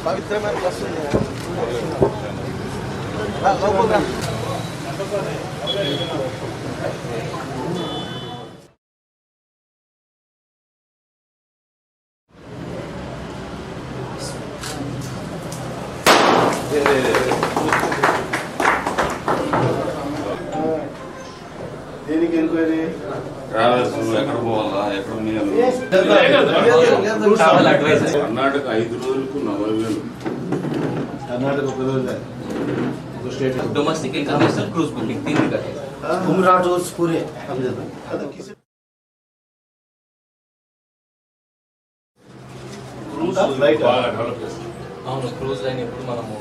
పవిత్రమైన బస్సు దేనికి enquiry travels ఎక్కడ పోవాలా ఎక్కడ కర్ణాటక 5 రోజులకు 40,000 Karnataka state domestic international cruise booking 3 दिन का उमरा रोज पूरे ఫ్లైట్ బాగా డెవలప్ చేస్తాం. అవును క్రూజ్ లైన్ ఇప్పుడు మనము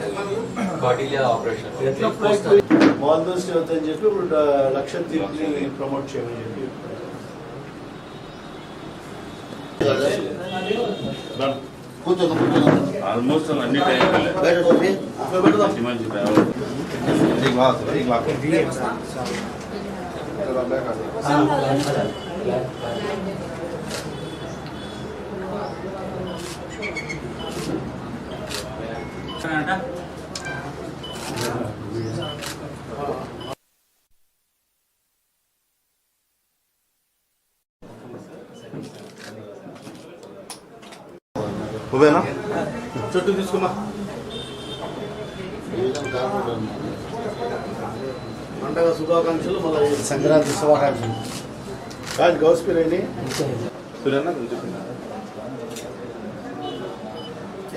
కార్డిలియా ఆపరేషన్ మాల్దోస్ అని చెప్పి ఇప్పుడు లక్షద్వీప్ని ప్రమోట్ చేయమని చెప్పి ఆల్మోస్ట్ అన్ని టైం మంచి మంచి ట్రావెల్ నువ్వేనా చుట్టూ తీసుకున్నా పండగ శుభాకాంక్షలు మళ్ళీ సంక్రాంతి శుభాకాంక్షలు కాదు గౌస్పిరేని సురేనా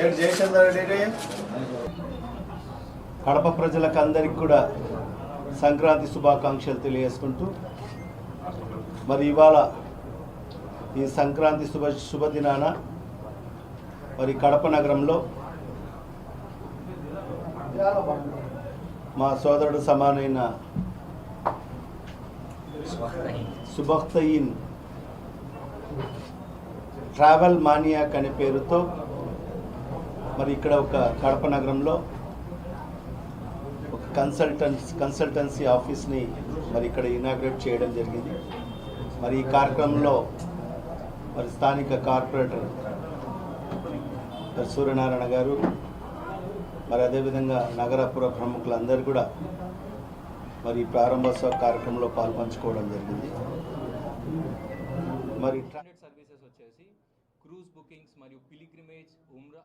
ఏంటి జయచంద్ర రెడ్డి కడప ప్రజలకు అందరికి కూడా సంక్రాంతి శుభాకాంక్షలు తెలియజేసుకుంటూ మరి ఇవాళ ఈ సంక్రాంతి శుభదినాన మరి కడప నగరంలో మా సోదరుడు సమానైన సుబఖ్తయీన్ ట్రావెల్ మానియాక్ అనే పేరుతో మరి ఇక్కడ ఒక కడప నగరంలో ఒక కన్సల్టెన్సీ ఆఫీస్ని మరి ఇక్కడ ఇనాగ్రేట్ చేయడం జరిగింది. మరి ఈ కార్యక్రమంలో మరి స్థానిక కార్పొరేటర్ సూర్యనారాయణ గారు మరి అదేవిధంగా నగరపుర ప్రముఖులందరూ కూడా మరి ప్రారంభోత్సవ కార్యక్రమంలో పాల్పంచుకోవడం జరిగింది. మరి సర్వీసెస్ వచ్చేసి క్రూజ్ బుకింగ్స్ మరియు పిలిగ్రిమేజ్ ఉమ్రా